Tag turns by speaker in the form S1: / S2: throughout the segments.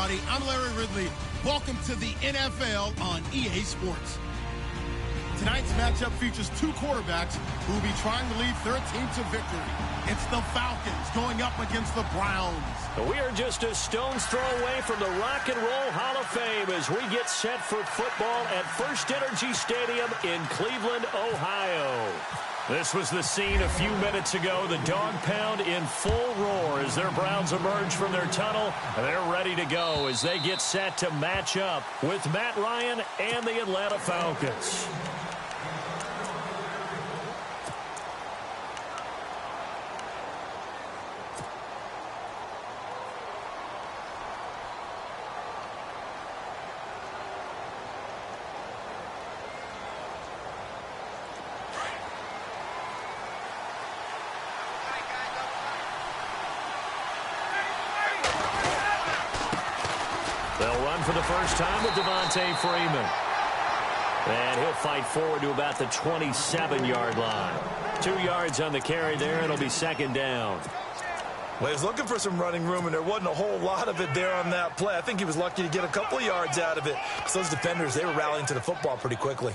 S1: everybody. I'm Larry Ridley. Welcome to the NFL on EA Sports. Tonight's matchup features two quarterbacks who will be trying to lead their team to victory. It's the Falcons going up against the Browns.
S2: We are just a stone's throw away from the Rock and Roll Hall of Fame as we get set for football at First Energy Stadium in Cleveland, Ohio. This was the scene a few minutes ago. The dog pound in full roar as their Browns emerge from their tunnel. They're ready to go as they get set to match up with Matt Ryan and the Atlanta Falcons. For the first time with Devontae Freeman. And he'll fight forward to about the 27-yard line. 2 yards on the carry there. It'll be second down.
S3: Well, he was looking for some running room, and there wasn't a whole lot of it there on that play. I think he was lucky to get a couple of yards out of it. Because those defenders, they were rallying to the football pretty quickly.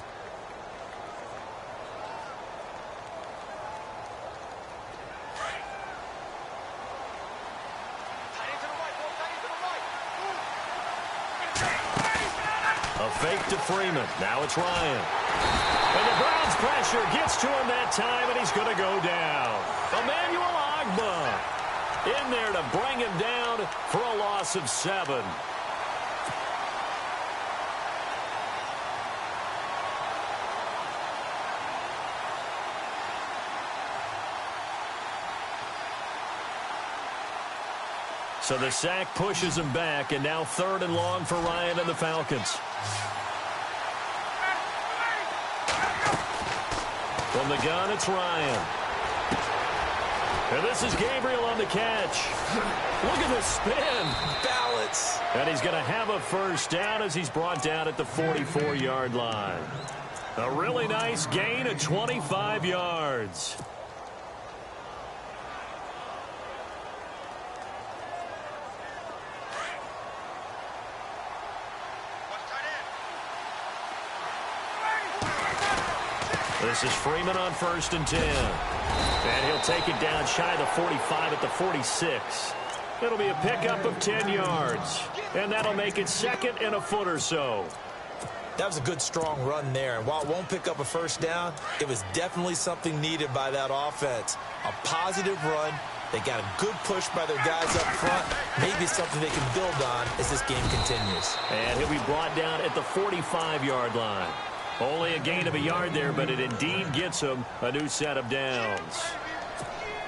S2: Fake to Freeman. Now it's Ryan. And the Browns pressure gets to him that time, and he's going to go down. Emmanuel Ogbah in there to bring him down for a loss of 7. So the sack pushes him back, and now 3rd and long for Ryan and the Falcons. From the gun, it's Ryan. And this is Gabriel on the catch. Look at the spin.
S3: Balance.
S2: And he's going to have a first down as he's brought down at the 44-yard line. A really nice gain of 25 yards. This is Freeman on 1st and 10. And he'll take it down shy of the 45 at the 46. It'll be a pickup of 10 yards. And that'll make it 2nd and a foot or so.
S3: That was a good, strong run there. And while it won't pick up a first down, it was definitely something needed by that offense. A positive run. They got a good push by their guys up front. Maybe something they can build on as this game continues.
S2: And he'll be brought down at the 45-yard line. Only a gain of a yard there, but it indeed gets him a new set of downs.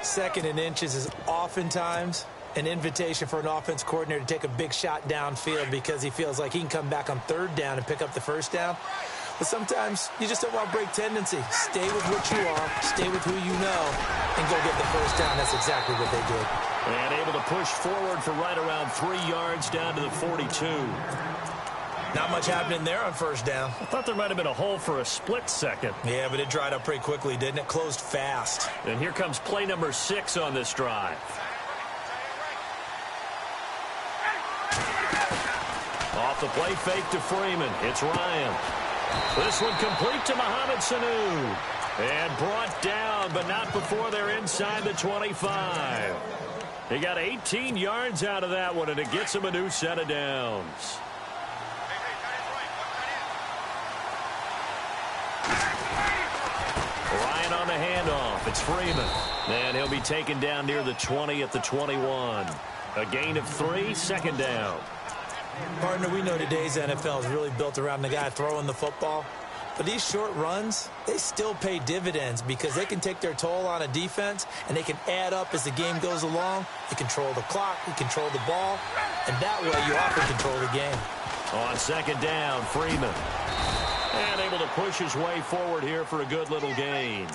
S3: 2nd and inches is oftentimes an invitation for an offense coordinator to take a big shot downfield because he feels like he can come back on 3rd down and pick up the first down. But sometimes you just don't want to break tendency. Stay with what you are, stay with who you know, and go get the first down. That's exactly what they did.
S2: And able to push forward for right around 3 yards down to the 42.
S3: Not much happening there on first down.
S2: I thought there might have been a hole for a split second.
S3: Yeah, but it dried up pretty quickly, didn't it? Closed fast.
S2: And here comes play number 6 on this drive. Off the play fake to Freeman. It's Ryan. This one complete to Mohamed Sanu. And brought down, but not before they're inside the 25. He got 18 yards out of that one, and it gets him a new set of downs. Ryan on the handoff. It's Freeman. And he'll be taken down near the 20 at the 21. A gain of 3, 2nd down.
S3: Partner, we know today's NFL is really built around the guy throwing the football. But these short runs, they still pay dividends because they can take their toll on a defense and they can add up as the game goes along. You control the clock, you control the ball, and that way you often control the game.
S2: On 2nd down, Freeman. And able to push his way forward here for a good little gain.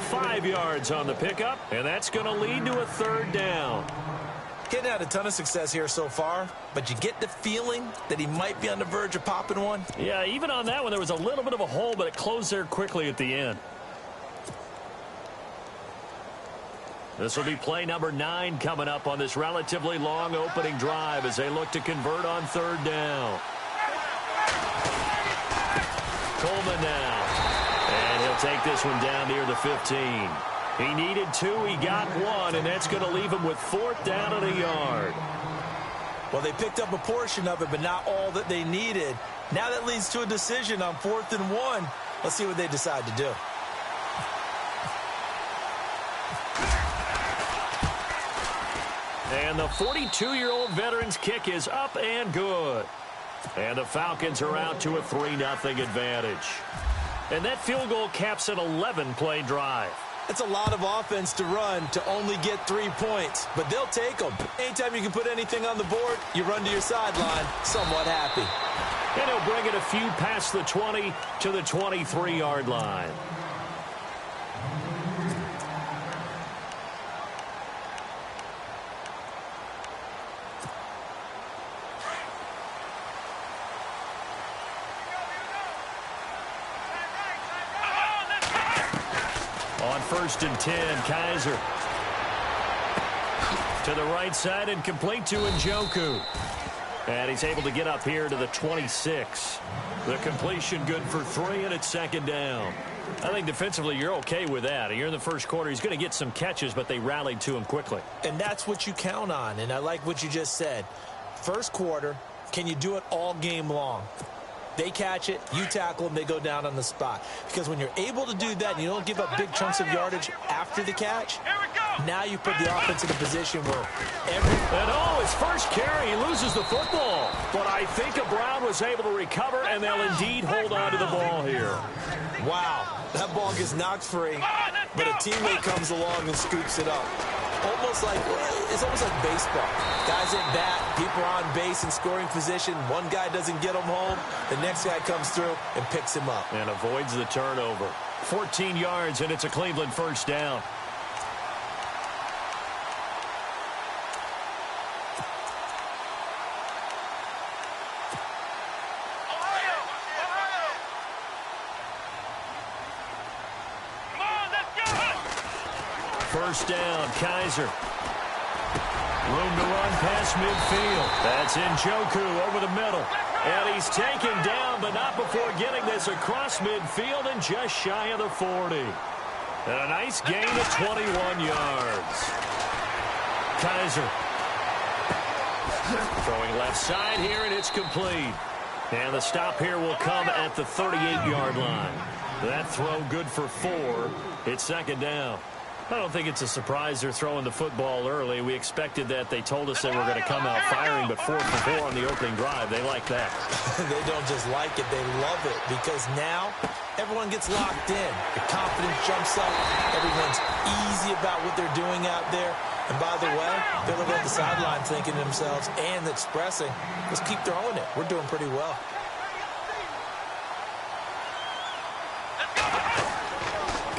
S2: 5 yards on the pickup, and that's going to lead to a 3rd down.
S3: Getting out a ton of success here so far, but you get the feeling that he might be on the verge of popping one.
S2: Yeah, even on that one, there was a little bit of a hole, but it closed there quickly at the end. This will be play number 9 coming up on this relatively long opening drive as they look to convert on third down. Coleman now. And he'll take this one down near the 15. He needed 2, he got 1, and that's going to leave him with 4th down and a yard.
S3: Well, they picked up a portion of it, but not all that they needed. Now that leads to a decision on 4th and 1. Let's see what they decide to do.
S2: And the 42-year-old veteran's kick is up and good. And the Falcons are out to a 3-0 advantage. And that field goal caps an 11-play drive.
S3: It's a lot of offense to run to only get 3 points, but they'll take them. Anytime you can put anything on the board, you run to your sideline, somewhat happy.
S2: And he'll bring it a few past the 20 to the 23-yard line. On 1st and 10, Kaiser. To the right side and complete to Njoku. And he's able to get up here to the 26. The completion good for 3, and it's 2nd down. I think defensively you're okay with that. You're in the first quarter. He's going to get some catches, but they rallied to him quickly.
S3: And that's what you count on, and I like what you just said. First quarter, can you do it all game long? They catch it, you tackle them, they go down on the spot. Because when you're able to do that and you don't give up big chunks of yardage after the catch, now you put the offense in a position where
S2: his first carry, he loses the football. But I think Brown was able to recover, and they'll indeed hold on to the ball here.
S3: Wow, that ball gets knocked free, but a teammate comes along and scoops it up. It's almost like baseball. Guys at bat, people are on base in scoring position. One guy doesn't get him home. The next guy comes through and picks him up.
S2: And avoids the turnover. 14 yards, and it's a Cleveland 1st down. First down, Kaiser. Room to run past midfield. That's Njoku over the middle. And he's taken down, but not before getting this across midfield and just shy of the 40. And a nice gain of 21 yards. Kaiser. Throwing left side here, and it's complete. And the stop here will come at the 38-yard line. That throw good for 4. It's 2nd down. I don't think it's a surprise they're throwing the football early. We expected that. They told us they were going to come out firing, but 4 for 4 on the opening drive. They like that.
S3: They don't just like it, they love it, because now everyone gets locked in. The confidence jumps up. Everyone's easy about what they're doing out there. And by the way, they're looking at the sideline thinking to themselves and expressing, let's keep throwing it. We're doing pretty well.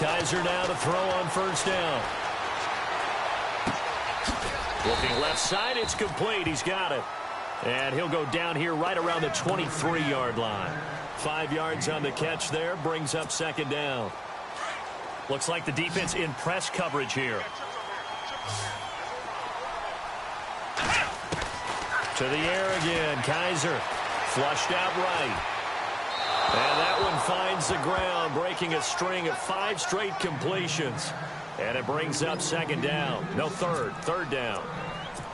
S2: Kaiser now to throw on 1st down. Looking left side, it's complete. He's got it. And he'll go down here right around the 23-yard line. 5 yards on the catch there, brings up 2nd down. Looks like the defense in press coverage here. To the air again, Kaiser. Flushed out right. And that one finds the ground, breaking a string of 5 straight completions. And it brings up 2nd down. No, 3rd down.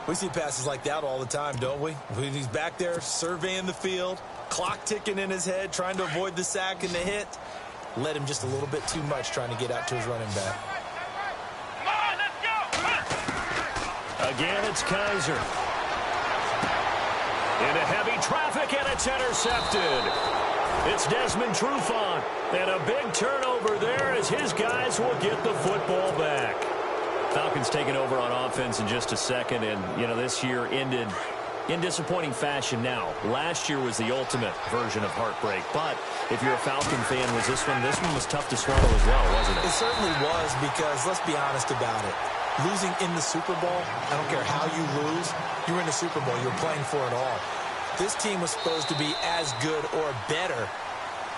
S3: We see passes like that all the time, don't we? He's back there surveying the field, clock ticking in his head, trying to avoid the sack and the hit. Led him just a little bit too much trying to get out to his running back.
S2: Again, it's Kaiser. Into heavy traffic, and it's intercepted. It's Desmond Trufant, and a big turnover there as his guys will get the football back. Falcons taking over on offense in just a second, and, this year ended in disappointing fashion now. Last year was the ultimate version of heartbreak, but if you're a Falcon fan, this one was tough to swallow as well, wasn't it?
S3: It certainly was, because let's be honest about it. Losing in the Super Bowl, I don't care how you lose, you're in the Super Bowl, you're playing for it all. This team was supposed to be as good or better.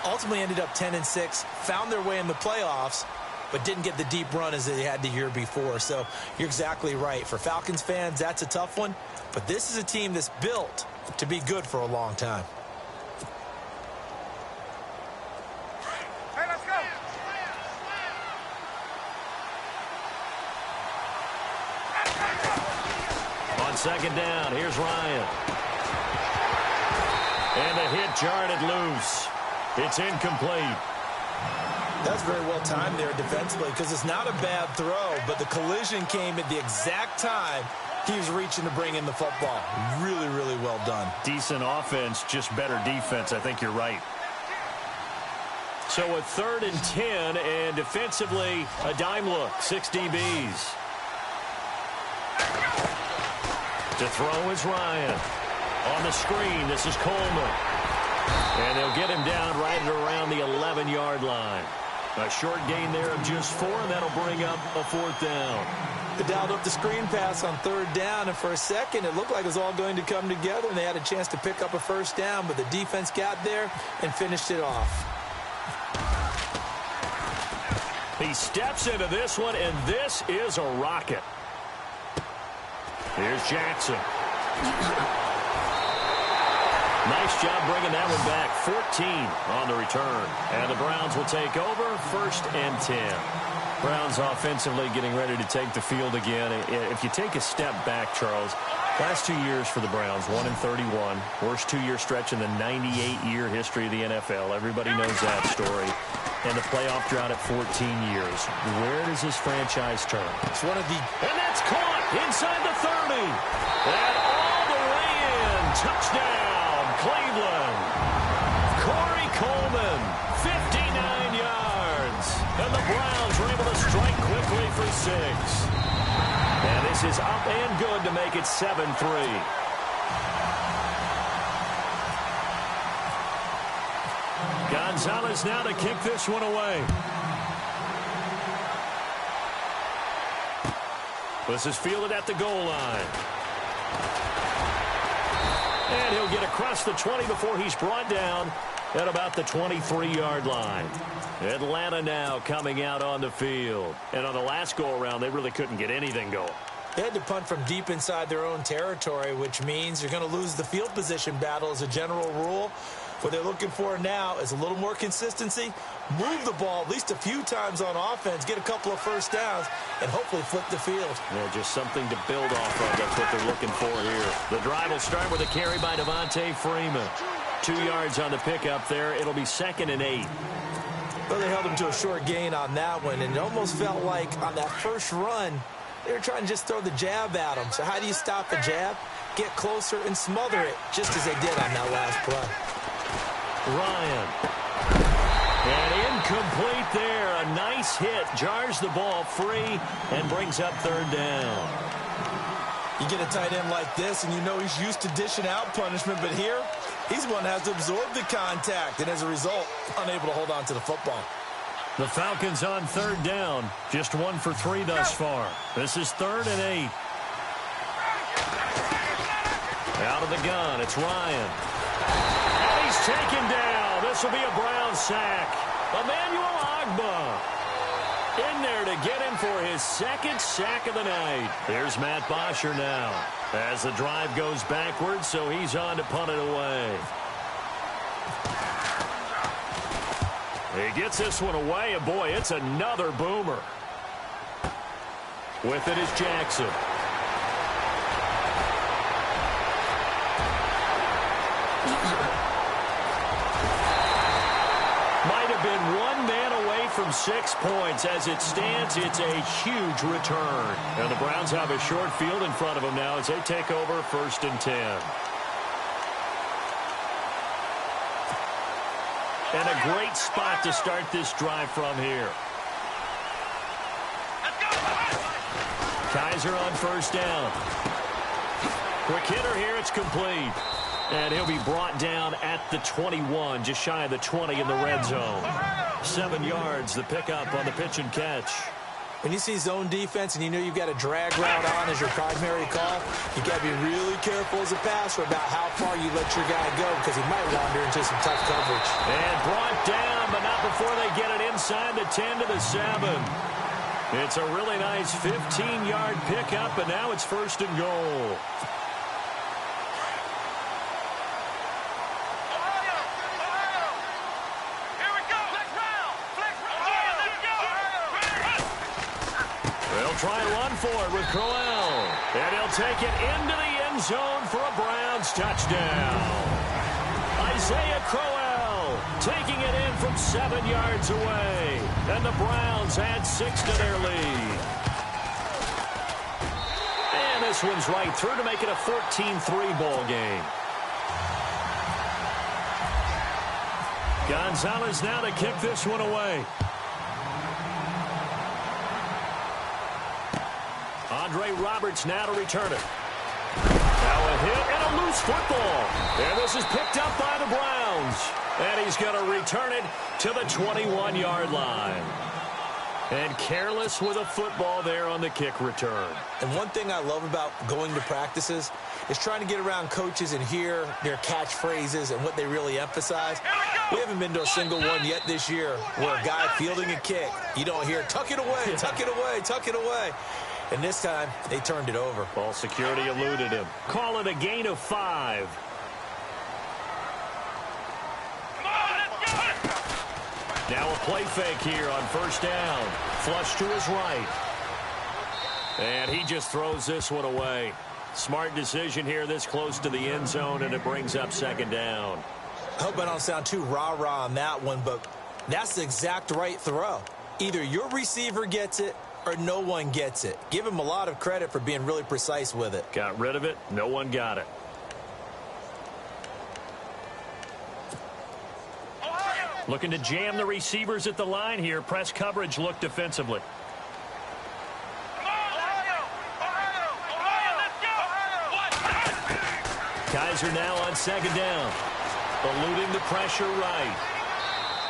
S3: Ultimately ended up 10-6, found their way in the playoffs, but didn't get the deep run as they had the year before. So you're exactly right. For Falcons fans, that's a tough one. But this is a team that's built to be good for a long time.
S4: Hey, let's go.
S2: On second down, here's Ryan. And the hit jarred it loose. It's incomplete.
S3: That's very well timed there defensively because it's not a bad throw, but the collision came at the exact time he was reaching to bring in the football. Really, really well done.
S2: Decent offense, just better defense. I think you're right. So a 3rd and 10, and defensively, a dime look. 6 DBs. To throw is Ryan. On the screen, this is Coleman. And they'll get him down right at around the 11-yard line. A short gain there of just 4, and that'll bring up a 4th down.
S3: They dialed up the screen pass on 3rd down, and for a second, it looked like it was all going to come together, and they had a chance to pick up a 1st down, but the defense got there and finished it off.
S2: He steps into this one, and this is a rocket. Here's Jackson. Nice job bringing that one back. 14 on the return. And the Browns will take over, 1st and 10. Browns offensively getting ready to take the field again. If you take a step back, Charles, last 2 years for the Browns, 1-31. Worst 2-year stretch in the 98-year history of the NFL. Everybody knows that story. And the playoff drought at 14 years. Where does this franchise turn?
S3: It's one of the...
S2: And that's caught inside the 30. And all the way in. Touchdown, Cleveland. Corey Coleman, 59 yards. And the Browns were able to strike quickly for 6. And this is up and good to make it 7-3. Gonzalez now to kick this one away. This is fielded at the goal line. And he'll get across the 20 before he's brought down at about the 23-yard line. Atlanta now coming out on the field. And on the last go-around, they really couldn't get anything going.
S3: They had to punt from deep inside their own territory, which means you're going to lose the field position battle as a general rule. What they're looking for now is a little more consistency, move the ball at least a few times on offense, get a couple of 1st downs, and hopefully flip the field.
S2: Yeah, just something to build off of. That's what they're looking for here. The drive will start with a carry by Devontae Freeman. 2 yards on the pickup there. It'll be 2nd and 8.
S3: Well, they held him to a short gain on that one, and it almost felt like on that first run, they were trying to just throw the jab at him. So how do you stop a jab? Get closer and smother it, just as they did on that last play.
S2: Ryan. And incomplete there. A nice hit. Jars the ball free and brings up 3rd down.
S3: You get a tight end like this, and you know he's used to dishing out punishment, but here, he's one that has to absorb the contact, and as a result, unable to hold on to the football.
S2: The Falcons on 3rd down. Just 1 for 3 thus far. This is 3rd and 8. Out of the gun, it's Ryan. And he's taken down. This will be a Brown sack. Emmanuel Ogbah in there to get him for his 2nd sack of the night. There's Matt Bosher now as the drive goes backwards, so he's on to punt it away. He gets this one away, and boy, it's another boomer. With it is Jackson. Might have been one man away from 6 points. As it stands, it's a huge return. And the Browns have a short field in front of them now as they take over 1st and 10. And a great spot to start this drive from here. Kaiser on 1st down. Quick hitter here, it's complete. And he'll be brought down at the 21, just shy of the 20 in the red zone. 7 yards, the pickup on the pitch and catch.
S3: When you see zone defense and you know you've got a drag route on as your primary call, you got to be really careful as a passer about how far you let your guy go because he might wander into some tough coverage.
S2: And brought down, but not before they get it inside the 10 to the 7. It's a really nice 15-yard pickup, and now it's 1st and goal. Try and run for it with Crowell. And he'll take it into the end zone for a Browns touchdown. Isaiah Crowell taking it in from 7 yards away. And the Browns add 6 to their lead. And this one's right through to make it a 14-3 ball game. Gonzalez now to kick this one away. Andre Roberts now to return it. Now a hit and a loose football. And this is picked up by the Browns. And he's going to return it to the 21-yard line. And careless with a football there on the kick return.
S3: And one thing I love about going to practices is trying to get around coaches and hear their catchphrases and what they really emphasize. We haven't been to a single one yet this year where a guy fielding a kick, you don't hear, tuck it away, tuck it away, tuck it away. And this time, they turned it over.
S2: Ball security eluded him. Call it a gain of 5. Now a play fake here on 1st down. Flush to his right. And he just throws this one away. Smart decision here this close to the end zone, and it brings up 2nd down.
S3: I hope I don't sound too rah-rah on that one, but that's the exact right throw. Either your receiver gets it or no one gets it. Give him a lot of credit for being really precise with it.
S2: Got rid of it. No one got it. Looking to jam the receivers at the line here. Press coverage look defensively. Kaiser now on 2nd down. Eluding the pressure right.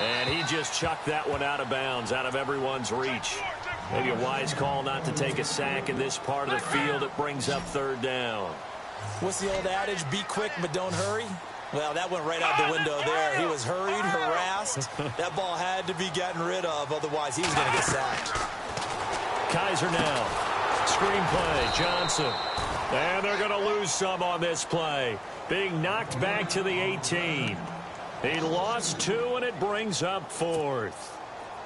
S2: And he just chucked that one out of bounds, out of everyone's reach. Maybe a wise call not to take a sack in this part of the field. It brings up 3rd down.
S3: What's the old adage, be quick but don't hurry? Well, that went right out the window there. He was hurried, harassed. That ball had to be gotten rid of, otherwise he was going to get sacked.
S2: Kaiser now. Screenplay, Johnson. And they're going to lose some on this play. Being knocked back to the 18. He lost 2, and it brings up 4th.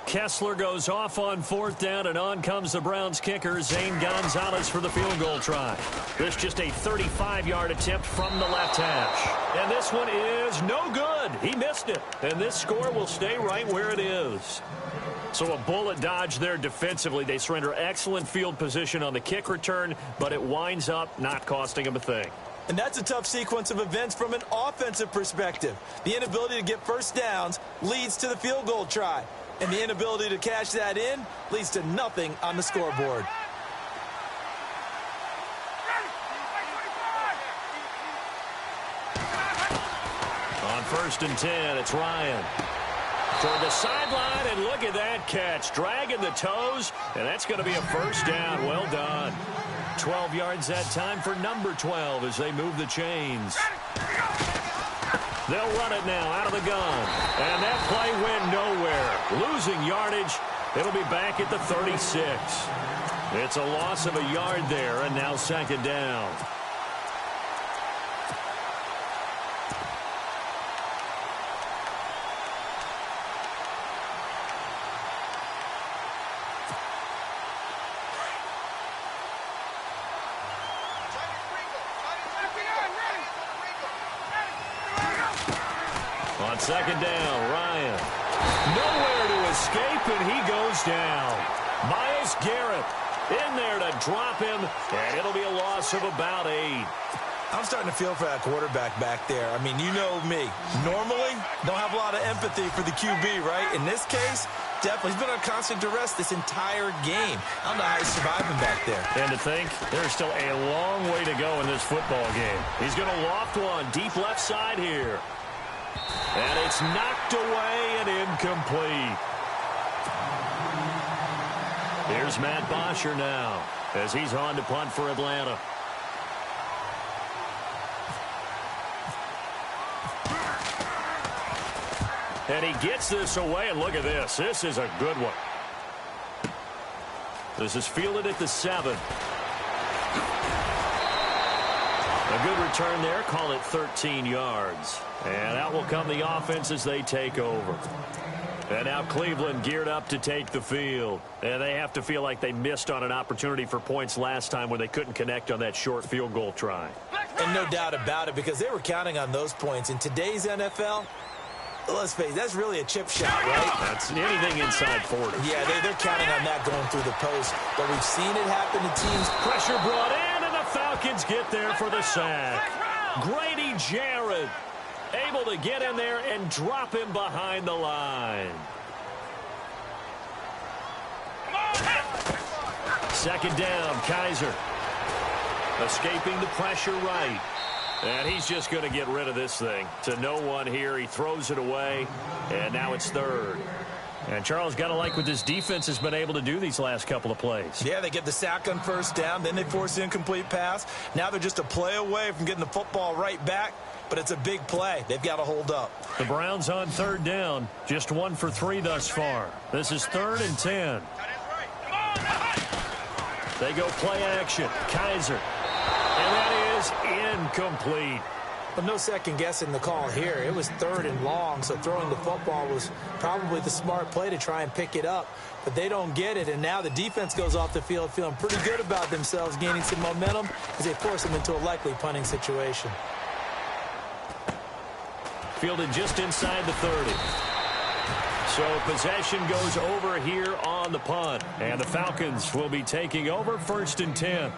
S2: Kessler goes off on 4th down, and on comes the Browns kicker, Zane Gonzalez, for the field goal try. This just a 35-yard attempt from the left hash. And this one is no good. He missed it. And this score will stay right where it is. So a bullet dodge there defensively. They surrender excellent field position on the kick return, but it winds up not costing them a thing.
S3: And that's a tough sequence of events from an offensive perspective. The inability to get first downs leads to the field goal try. And the inability to cash that in leads to nothing on the scoreboard.
S2: On 1st and 10, it's Ryan. Toward the sideline, and look at that catch. Dragging the toes, and that's going to be a 1st down. Well done. 12 yards that time for number 12 as they move the chains. They'll run it now out of the gun. And that play went nowhere. Losing yardage. It'll be back at the 36. It's a loss of a yard there, and now 2nd down. On 2nd down, Ryan. Nowhere to escape, and he goes down. Myles Garrett in there to drop him, and it'll be a loss of about 8.
S3: I'm starting to feel for that quarterback back there. I mean, you know me. Normally, don't have a lot of empathy for the QB, right? In this case, definitely. He's been under constant duress this entire game. I don't know how he's surviving back there.
S2: And to think, there's still a long way to go in this football game. He's going to loft one deep left side here. And it's knocked away and incomplete. Here's Matt Bosher now as he's on to punt for Atlanta. And he gets this away, and look at this. This is a good one. This is fielded at the 7. A good return there. Call it 13 yards. And out will come the offense as they take over. And now Cleveland geared up to take the field. And they have to feel like they missed on an opportunity for points last time when they couldn't connect on that short field goal try.
S3: And no doubt about it, because they were counting on those points. In today's NFL, let's face it, that's really a chip shot, right?
S2: That's anything inside 40.
S3: Yeah, they're counting on that going through the post. But we've seen it happen to teams.
S2: Pressure brought in, and the Falcons get there for the sack. Grady Jarrett able to get in there and drop him behind the line. Second down, Kaiser. Escaping the pressure right. And he's just going to get rid of this thing. To no one here. He throws it away. And now it's third. And Charles, got to like what this defense has been able to do these last couple of plays.
S3: Yeah, they get the sack on first down. Then they force the incomplete pass. Now they're just a play away from getting the football right back. But it's a big play. They've got to hold up.
S2: The Browns on third down. Just 1 for 3 thus far. This is 3rd and 10. They go play action. Kaiser. And that is incomplete.
S3: But no second guessing the call here. It was 3rd and long, so throwing the football was probably the smart play to try and pick it up. But they don't get it, and now the defense goes off the field feeling pretty good about themselves, gaining some momentum as they force them into a likely punting situation.
S2: Fielded just inside the 30. So possession goes over here on the punt. And the Falcons will be taking over 1st and 10.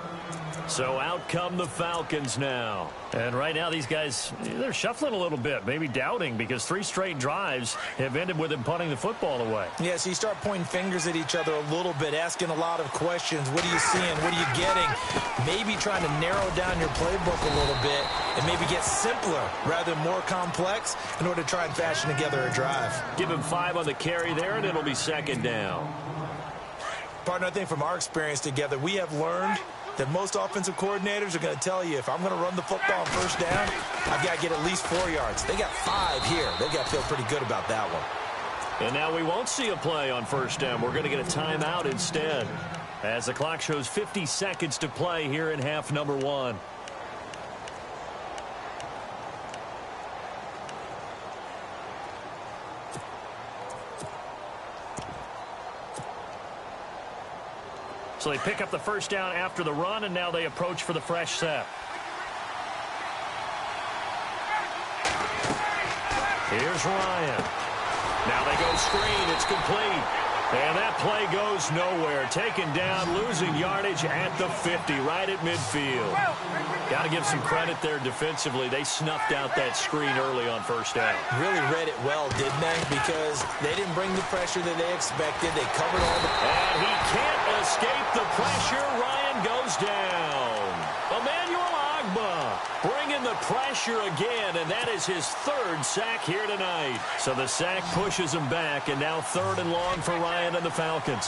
S2: So out come the Falcons now. And right now these guys, they're shuffling a little bit, maybe doubting, because 3 straight drives have ended with them punting the football away.
S3: Yeah, so you start pointing fingers at each other a little bit, asking a lot of questions. What are you seeing? What are you getting? Maybe trying to narrow down your playbook a little bit and maybe get simpler rather than more complex in order to try and fashion together a drive.
S2: Give him 5 on the carry there, and it'll be second down.
S3: Partner, I think from our experience together, we have learned that most offensive coordinators are going to tell you, if I'm going to run the football on first down, I've got to get at least 4 yards. They got 5 here. They've got to feel pretty good about that one.
S2: And now we won't see a play on first down. We're going to get a timeout instead, as the clock shows 50 seconds to play here in half number 1. So they pick up the first down after the run, and now they approach for the fresh set. Here's Ryan. Now they go screen. It's complete. And that play goes nowhere. Taken down, losing yardage at the 50, right at midfield. Got to give some credit there defensively. They snuffed out that screen early on first down.
S3: Really read it well, didn't they? Because they didn't bring the pressure that they expected. They covered all the...
S2: And he can't escape the pressure. Ryan goes down. Emmanuel Agba bringing the pressure again, and that is his 3rd sack here tonight. So the sack pushes him back, and now 3rd and long for Ryan and the Falcons.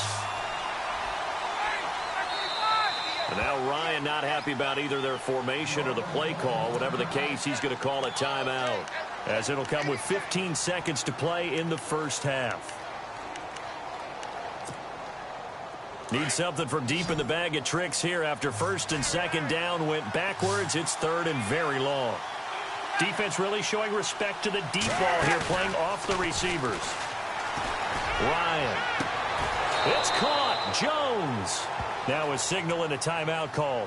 S2: And now Ryan not happy about either their formation or the play call. Whatever the case, he's going to call a timeout, as it'll come with 15 seconds to play in the first half. Need something from deep in the bag of tricks here after 1st and 2nd down went backwards. It's 3rd and very long. Defense really showing respect to the deep ball here, playing off the receivers. Ryan. It's caught. Jones now is signaling a timeout call,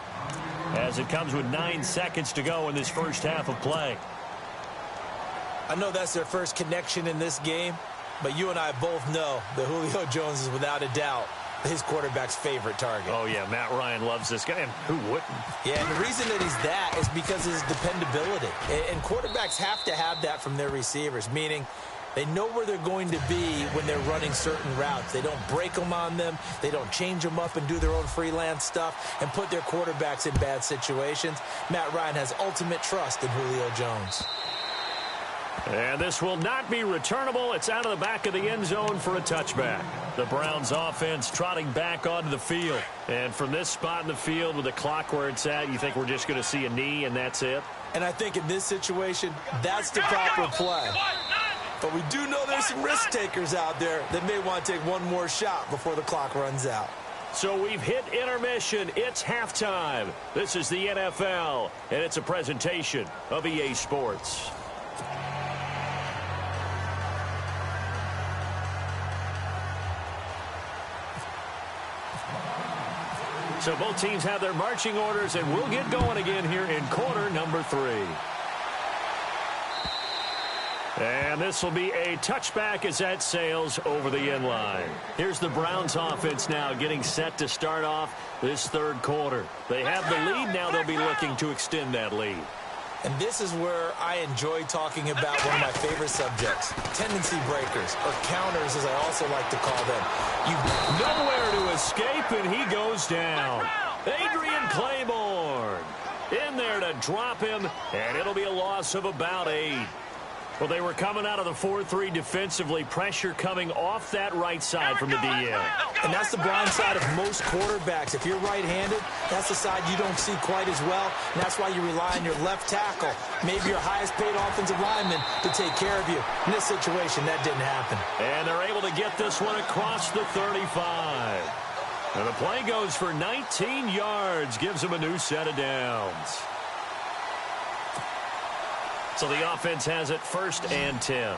S2: as it comes with 9 seconds to go in this first half of play.
S3: I know that's their first connection in this game, but you and I both know that Julio Jones is without a doubt his quarterback's favorite target.
S2: Oh, yeah, Matt Ryan loves this guy, and who wouldn't?
S3: Yeah, and the reason that he's that is because of his dependability. And quarterbacks have to have that from their receivers, meaning they know where they're going to be when they're running certain routes. They don't break them on them. They don't change them up and do their own freelance stuff and put their quarterbacks in bad situations. Matt Ryan has ultimate trust in Julio Jones.
S2: And this will not be returnable. It's out of the back of the end zone for a touchback. The Browns offense trotting back onto the field. And from this spot in the field with the clock where it's at, you think we're just going to see a knee and that's it?
S3: And I think in this situation, that's the proper play. But we do know there's some risk takers out there that may want to take one more shot before the clock runs out.
S2: So we've hit intermission. It's halftime. This is the NFL, and it's a presentation of EA Sports. So both teams have their marching orders, and we'll get going again here in quarter number 3. And this will be a touchback as that sails over the end line. Here's the Browns offense now getting set to start off this third quarter. They have the lead. Now they'll be looking to extend that lead.
S3: And this is where I enjoy talking about one of my favorite subjects, tendency breakers, or counters as I also like to call them.
S2: You've nowhere to escape, and he goes down. Adrian Claiborne in there to drop him, and it'll be a loss of about 8. Well, they were coming out of the 4-3 defensively. Pressure coming off that right side from the DL.
S3: And that's the blind side of most quarterbacks. If you're right-handed, that's the side you don't see quite as well. And that's why you rely on your left tackle, maybe your highest-paid offensive lineman, to take care of you. In this situation, that didn't happen.
S2: And they're able to get this one across the 35. And the play goes for 19 yards, gives them a new set of downs. So the offense has it 1st and 10.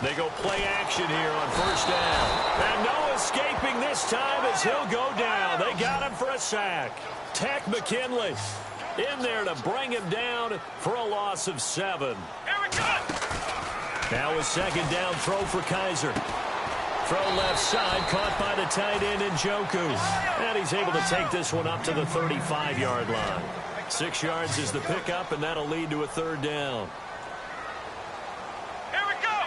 S2: They go play action here on 1st down. And no escaping this time as he'll go down. They got him for a sack. Tech McKinley in there to bring him down for a loss of 7. Now a 2nd down throw for Kaiser. Throw left side, caught by the tight end Njoku. And he's able to take this one up to the 35-yard line. 6 yards is the pickup, and that'll lead to a 3rd down.
S4: Here we go!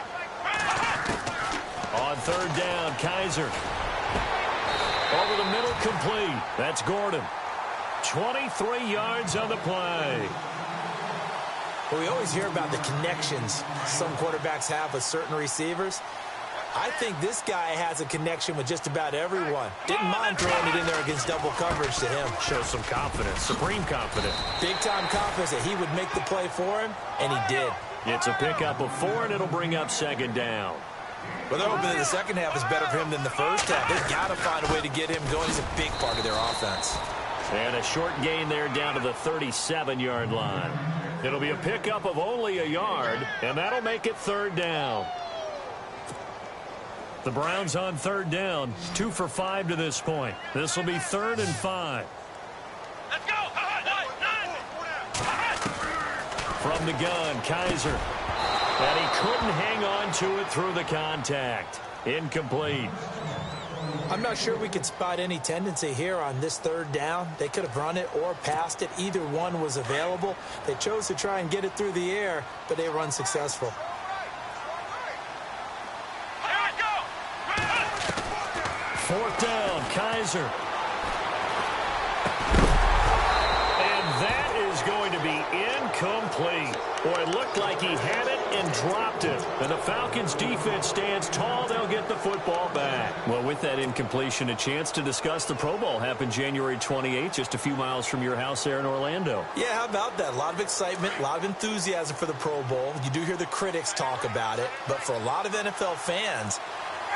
S2: On 3rd down, Kaiser. Over the middle, complete. That's Gordon. 23 yards on the play.
S3: Well, we always hear about the connections some quarterbacks have with certain receivers. I think this guy has a connection with just about everyone. Didn't mind throwing it in there against double coverage to him.
S2: Shows some confidence, supreme confidence.
S3: Big-time confidence that he would make the play for him, and he did.
S2: It's a pickup of 4, and it'll bring up 2nd down.
S3: Well, they're hoping that the second half is better for him than the first half. They've got to find a way to get him going. He's a big part of their offense.
S2: And a short gain there down to the 37-yard line. It'll be a pickup of only a yard, and that'll make it 3rd down. The Browns on 3rd down, 2 for 5 to this point. This will be 3rd and 5.
S4: Let's go!
S2: From the gun, Kaiser. And he couldn't hang on to it through the contact. Incomplete.
S3: I'm not sure we could spot any tendency here on this 3rd down. They could have run it or passed it. Either one was available. They chose to try and get it through the air, but they were unsuccessful.
S2: 4th down, Kaiser. And that is going to be incomplete. Boy, it looked like he had it and dropped it. And the Falcons' defense stands tall. They'll get the football back. Well, with that incompletion, a chance to discuss the Pro Bowl happened January 28th, just a few miles from your house there in Orlando.
S3: Yeah, how about that? A lot of excitement, a lot of enthusiasm for the Pro Bowl. You do hear the critics talk about it, but for a lot of NFL fans,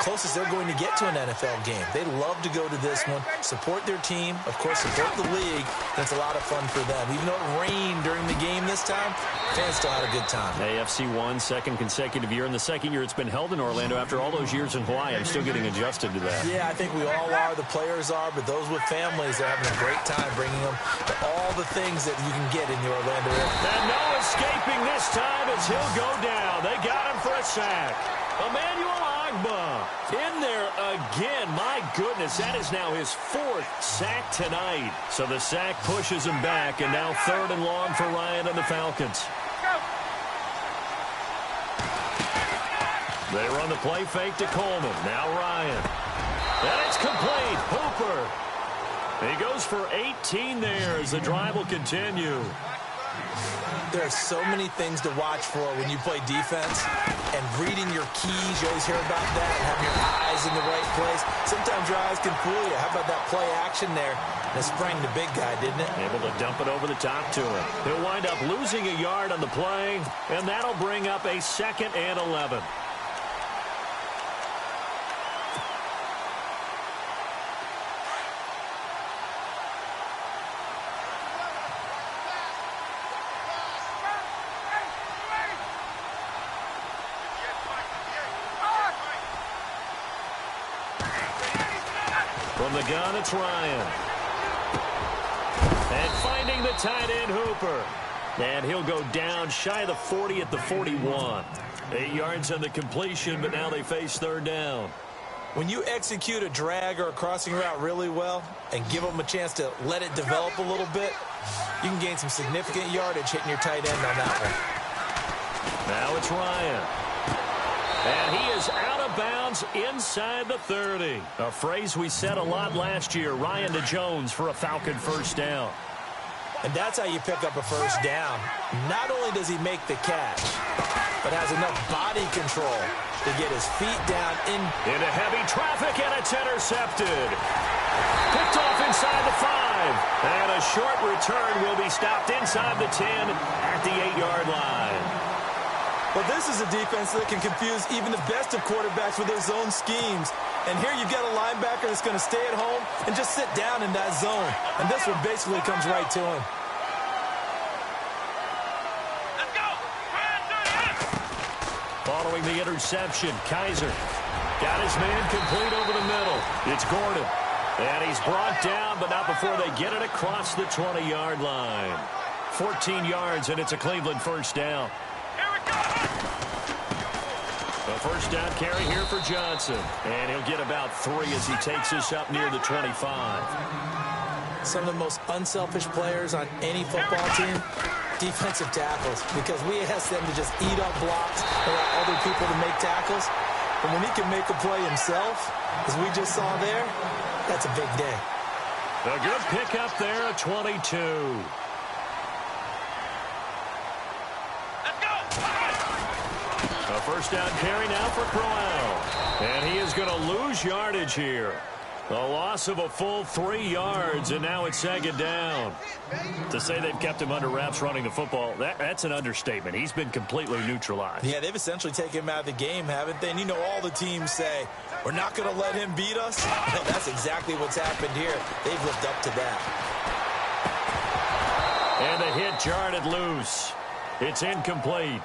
S3: closest they're going to get to an NFL game. They love to go to this one, support their team, of course, support the league. It's a lot of fun for them. Even though it rained during the game this time, fans still had a good time.
S2: AFC won 2nd consecutive year, and the 2nd year it's been held in Orlando after all those years in Hawaii. I'm still getting adjusted to that.
S3: Yeah, I think we all are. The players are, but those with families are having a great time bringing them to all the things that you can get in the Orlando area.
S2: And no escaping this time as he'll go down. They got him for a sack. Emmanuel Agba in there again. My goodness, that is now his 4th sack tonight. So the sack pushes him back, and now 3rd and long for Ryan and the Falcons. They run the play fake to Coleman. Now Ryan. And it's complete. Hooper. He goes for 18 there as the drive will continue.
S3: There are so many things to watch for when you play defense, and reading your keys, you always hear about that, and having your eyes in the right place. Sometimes your eyes can fool you. How about that play action there? And it sprang the big guy, didn't it?
S2: Able to dump it over the top to him. He'll wind up losing a yard on the play, and that'll bring up a 2nd and 11. From the gun, it's Ryan. And finding the tight end, Hooper. And he'll go down shy of the 40 at the 41. 8 yards on the completion, but now they face 3rd down.
S3: When you execute a drag or a crossing route really well and give them a chance to let it develop a little bit, you can gain some significant yardage hitting your tight end on that one.
S2: Now it's Ryan. And he is out of bounds inside the 30. A phrase we said a lot last year, Ryan to Jones for a Falcon 1st down.
S3: And that's how you pick up a 1st down. Not only does he make the catch, but has enough body control to get his feet down
S2: into heavy traffic, and it's intercepted. Picked off inside the 5. And a short return will be stopped inside the 10 at the 8-yard line.
S3: Well, this is a defense that can confuse even the best of quarterbacks with their zone schemes. And here you've got a linebacker that's going to stay at home and just sit down in that zone. And this one basically comes right to him.
S4: Let's go!
S2: Following the interception, Kaiser got his man complete over the middle. It's Gordon. And he's brought down, but not before they get it across the 20-yard line. 14 yards, and it's a Cleveland 1st down. A 1st down carry here for Johnson. And he'll get about 3 as he takes this up near the 25.
S3: Some of the most unselfish players on any football team, defensive tackles, because we ask them to just eat up blocks, allow other people to make tackles. But when he can make a play himself, as we just saw there, that's a big day.
S2: A good pickup there at 22. A 1st down carry now for Crowell. And he is going to lose yardage here. A loss of a full 3 yards, and now it's 2nd down. To say they've kept him under wraps running the football, that's an understatement. He's been completely neutralized.
S3: Yeah, they've essentially taken him out of the game, haven't they? And you know all the teams say, we're not going to let him beat us. No, that's exactly what's happened here. They've lived up to that.
S2: And the hit jarred it loose. It's incomplete.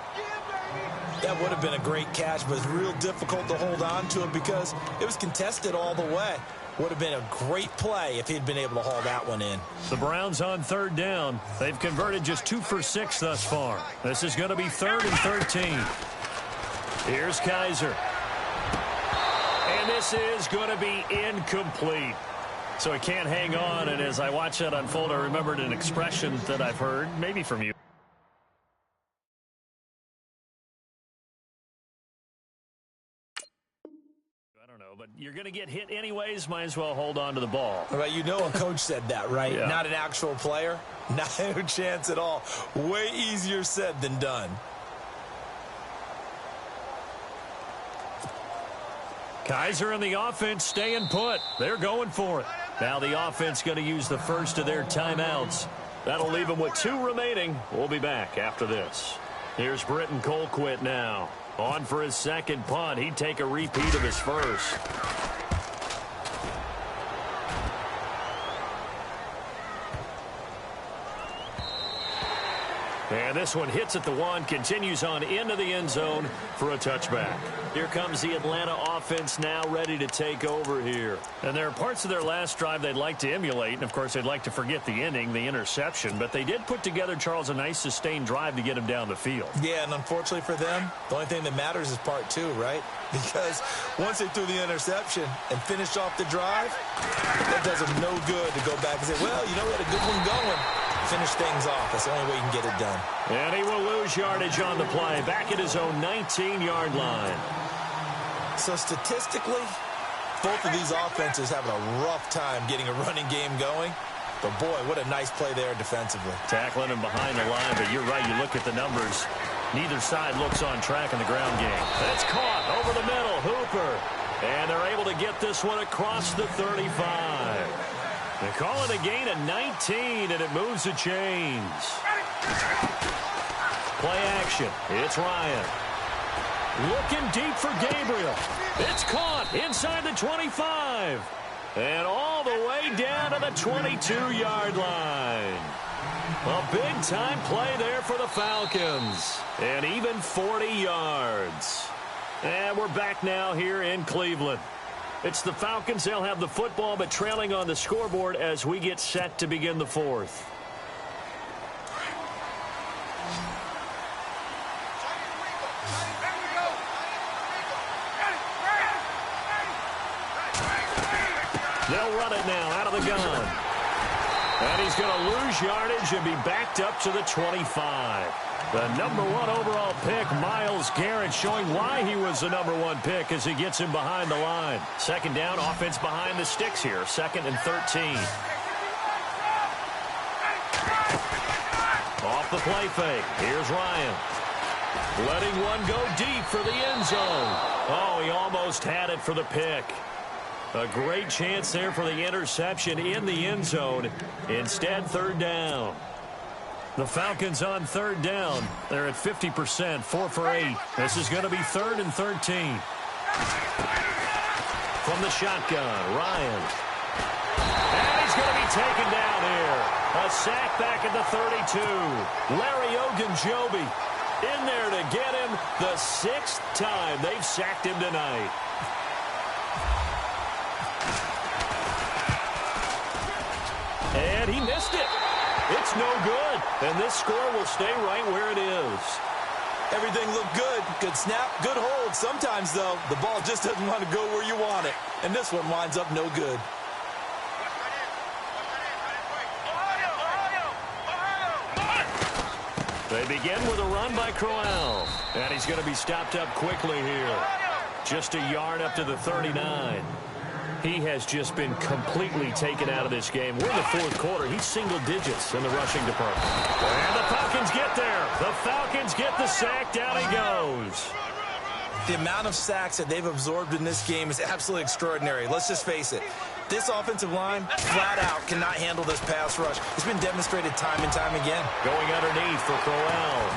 S3: That would have been a great catch, but it's real difficult to hold on to it because it was contested all the way. Would have been a great play if he'd been able to haul that one in.
S2: The Browns on 3rd down. They've converted just 2 for 6 thus far. This is going to be 3rd and 13. Here's Kaiser. And this is going to be incomplete. So he can't hang on, and as I watch that unfold, I remembered an expression that I've heard, maybe from you. But you're going to get hit anyways. Might as well hold on to the ball.
S3: Well, you know a coach said that, right?
S2: Yeah. Not
S3: an actual player. No chance at all. Way easier said than done.
S2: Kaiser and the offense staying put. They're going for it. Now the offense going to use the first of their timeouts. That'll leave them with 2 remaining. We'll be back after this. Here's Britton Colquitt now. On for his 2nd punt. He'd take a repeat of his first. And this one hits at the 1, continues on into the end zone for a touchback. Here comes the Atlanta offense now ready to take over here. And there are parts of their last drive they'd like to emulate. And, of course, they'd like to forget the ending, the interception. But they did put together, Charles, a nice sustained drive to get him down the field.
S3: Yeah, and unfortunately for them, the only thing that matters is part 2, right? Because once they threw the interception and finished off the drive, that does them no good to go back and say, well, you know, we had a good one going. Finish things off. That's the only way you can get it done.
S2: And he will lose yardage on the play. Back at his own 19-yard line.
S3: So statistically, both of these offenses having a rough time getting a running game going. But, boy, what a nice play there defensively.
S2: Tackling him behind the line, but you're right. You look at the numbers. Neither side looks on track in the ground game. That's caught over the middle. Hooper. And they're able to get this one across the 35. They call it a gain of 19, and it moves the chains. Play action. It's Ryan. Looking deep for Gabriel. It's caught inside the 25. And all the way down to the 22-yard line. A big-time play there for the Falcons. And even 40 yards. And we're back now here in Cleveland. It's the Falcons. They'll have the football, but trailing on the scoreboard as we get set to begin the fourth. They'll run it now out of the gun. And he's going to lose yardage and be backed up to the 25. The number 1 overall pick, Myles Garrett, showing why he was the number 1 pick as he gets him behind the line. Second down, offense behind the sticks here. 2nd and 13. Off the play fake. Here's Ryan. Letting one go deep for the end zone. Oh, he almost had it for the pick. A great chance there for the interception in the end zone. Instead, 3rd down. The Falcons on 3rd down. They're at 50%, 4 for 8. This is going to be 3rd and 13. From the shotgun, Ryan. And he's going to be taken down here. A sack back at the 32. Larry Ogunjobi in there to get him the 6th time they've sacked him tonight. And he missed it. It's no good. And this score will stay right where it is.
S3: Everything looked good. Good snap, good hold. Sometimes, though, the ball just doesn't want to go where you want it. And this one winds up no good.
S2: They begin with a run by Crowell. And he's going to be stopped up quickly here. Just a yard up to the 39. He has just been completely taken out of this game. We're in the 4th quarter. He's single digits in the rushing department. And the Falcons get there. The Falcons get the sack. Down he goes.
S3: The amount of sacks that they've absorbed in this game is absolutely extraordinary. Let's just face it. This offensive line, flat out, cannot handle this pass rush. It's been demonstrated time and time again.
S2: Going underneath for Crowell.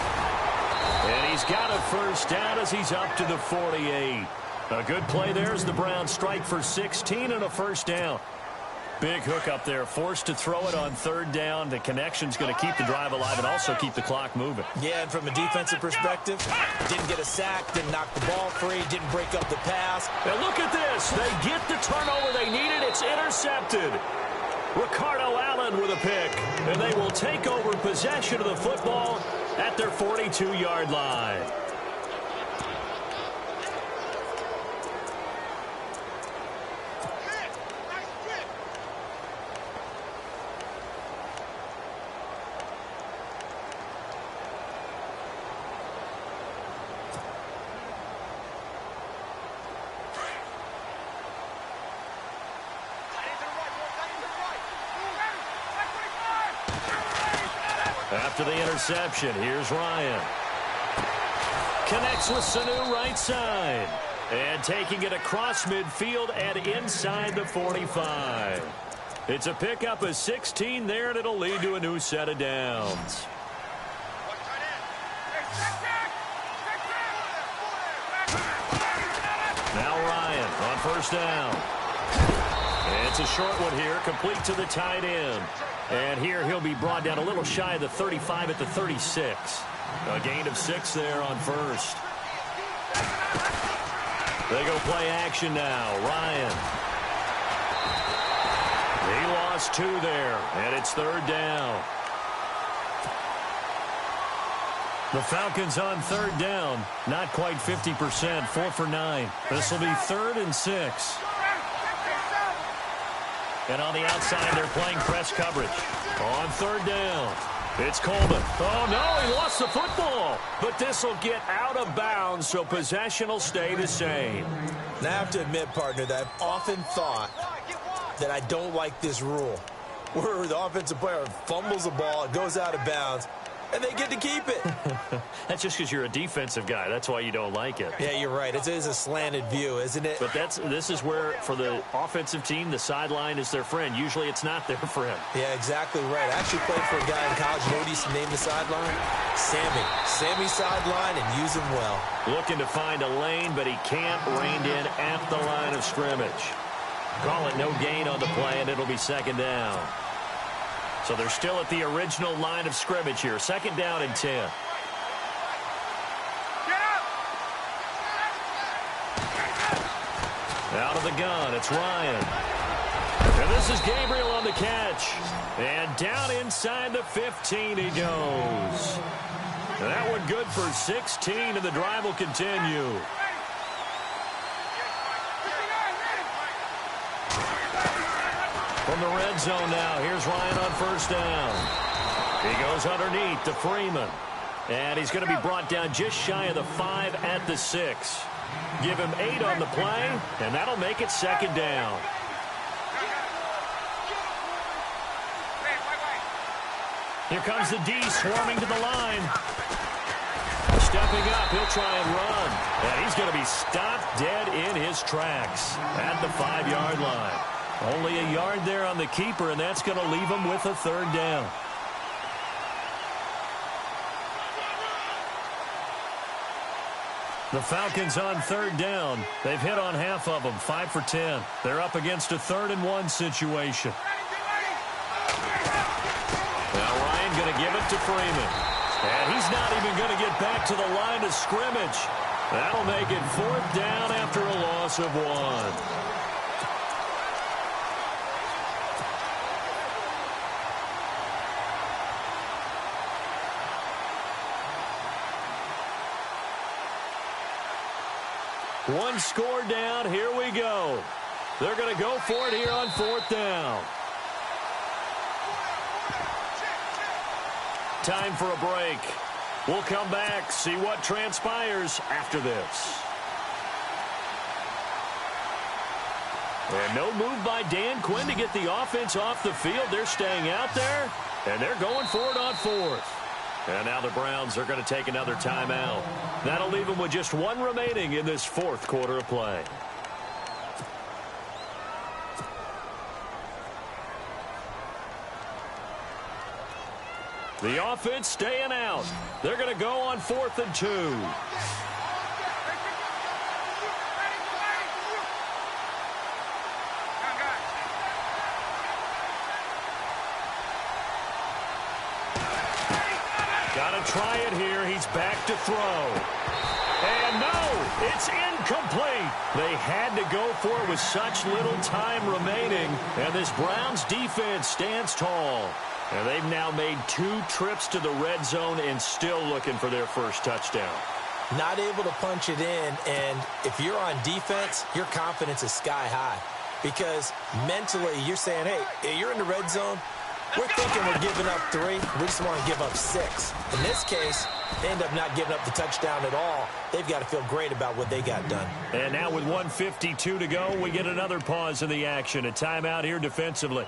S2: And he's got a 1st down as he's up to the 48. A good play there as the Browns strike for 16 and a 1st down. Big hook up there, forced to throw it on 3rd down. The connection's going to keep the drive alive and also keep the clock moving.
S3: Yeah, and from a defensive perspective, didn't get a sack, didn't knock the ball free, didn't break up the pass.
S2: And look at this. They get the turnover they needed. It's intercepted. Ricardo Allen with a pick. And they will take over possession of the football at their 42-yard line. After the interception, here's Ryan. Connects with Sanu right side. And taking it across midfield and inside the 45. It's a pickup of 16 there, and it'll lead to a new set of downs. Now Ryan on 1st down. And it's a short one here, complete to the tight end. And here he'll be brought down a little shy of the 35 at the 36. A gain of 6 there on 1st. They go play action now. Ryan. He lost 2 there, and it's 3rd down. The Falcons on 3rd down. Not quite 50%, 4 for 9. This will be 3rd and 6. And on the outside, they're playing press coverage. On 3rd down, it's Coleman. Oh, no, he lost the football. But this will get out of bounds, so possession will stay the same.
S3: Now, I have to admit, partner, that I've often thought that I don't like this rule. where the offensive player fumbles the ball, it goes out of bounds, and they get to keep it.
S2: That's just because you're a defensive guy. That's why you don't like it.
S3: Yeah, you're right. It is a slanted view, isn't it?
S2: But this is where, for the offensive team, the sideline is their friend. Usually it's not there for him.
S3: Yeah, exactly right. I actually played for a guy in college. You know what he used to name the sideline? Sammy. Sammy sideline, and use him well.
S2: Looking to find a lane, but he can't. Reined in at the line of scrimmage. Call it no gain on the play, and it'll be second down. So they're still at the original line of scrimmage here. Second down and 10. Out of the gun, it's Ryan. And this is Gabriel on the catch. And down inside the 15 he goes. And that one good for 16, and the drive will continue. From the red zone now, here's Ryan on first down. He goes underneath to Freeman. And he's going to be brought down just shy of the 5 at the 6. Give him 8 on the play, and that'll make it second down. Here comes the D swarming to the line. Stepping up, he'll try and run. And he's going to be stopped dead in his tracks at the 5-yard line. Only a yard there on the keeper, and that's going to leave him with a third down. The Falcons on third down. They've hit on half of them, 5 for 10. They're up against a 3rd-and-1 situation. Now Ryan going to give it to Freeman. And he's not even going to get back to the line of scrimmage. That'll make it 4th down after a loss of 1. One score down. Here we go. They're going to go for it here on 4th down. Time for a break. We'll come back, see what transpires after this. And no move by Dan Quinn to get the offense off the field. They're staying out there, and they're going for it on 4th. And now the Browns are going to take another timeout. That'll leave them with just 1 remaining in this 4th quarter of play. The offense staying out. They're going to go on 4th and 2. Got to try it here. He's back to throw. And no, it's incomplete. They had to go for it with such little time remaining. And this Browns defense stands tall. And they've now made 2 trips to the red zone and still looking for their first touchdown.
S3: Not able to punch it in, and if you're on defense, your confidence is sky high. Because mentally, you're saying, hey, you're in the red zone. We're thinking we're giving up 3. We just want to give up 6. In this case, they end up not giving up the touchdown at all. They've got to feel great about what they got done.
S2: And now with 1:52 to go, we get another pause in the action. A timeout here defensively.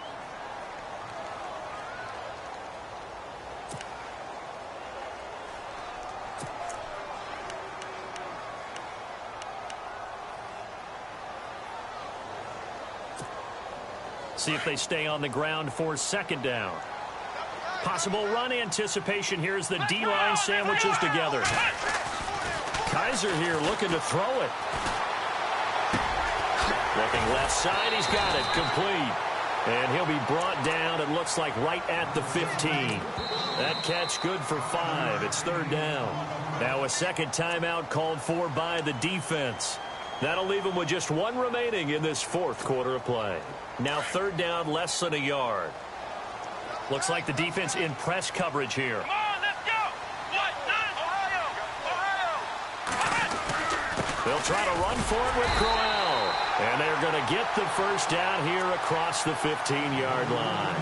S2: See if they stay on the ground for second down. Possible run anticipation here as the D-line sandwiches together. Kaiser here looking to throw it. Looking left side, he's got it complete. And he'll be brought down, it looks like right at the 15. That catch good for 5. It's 3rd down. Now a second timeout called for by the defense. That'll leave them with just 1 remaining in this 4th quarter of play. Now 3rd down, less than a yard. Looks like the defense in press coverage here.
S4: Come on, let's go!
S2: They'll try to run for it with Crowell. And they're going to get the first down here across the 15-yard line.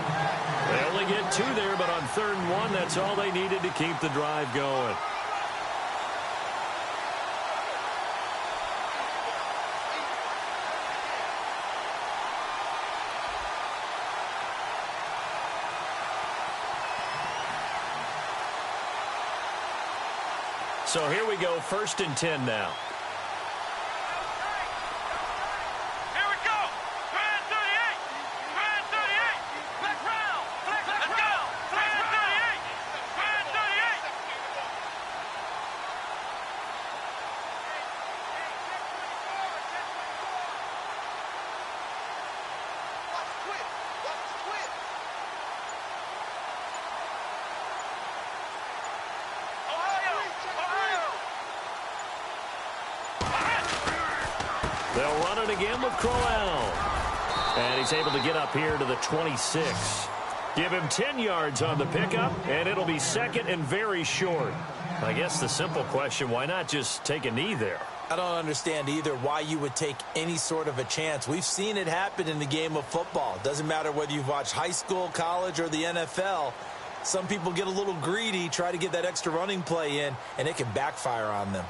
S2: They only get 2 there, but on 3rd and 1, that's all they needed to keep the drive going. So here we go, 1st and 10 now.
S4: Here we go. Flag 38. Flag 38. Flag round. Let's go. Flag 38. Flag 38. Watch the twist. Watch the twist. Ohio.
S2: They'll run it again with Crowell. And he's able to get up here to the 26. Give him 10 yards on the pickup, and it'll be 2nd and very short. I guess the simple question, why not just take a knee there?
S3: I don't understand either why you would take any sort of a chance. We've seen it happen in the game of football. Doesn't matter whether you've watched high school, college, or the NFL. Some people get a little greedy, try to get that extra running play in, and it can backfire on them.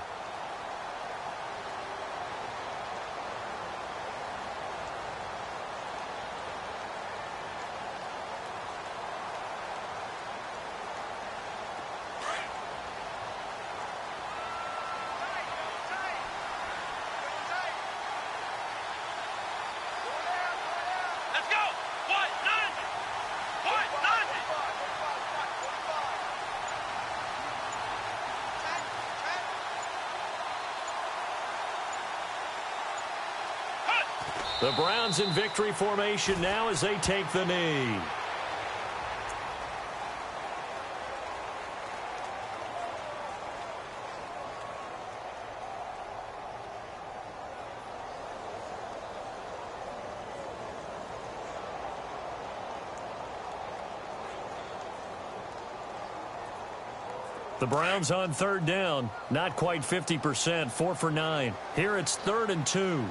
S4: Let's go. What? 90. What? 90.
S2: The Browns in victory formation now as they take the knee. The Browns on 3rd down, not quite 50%, 4 for 9. Here it's 3rd and 2.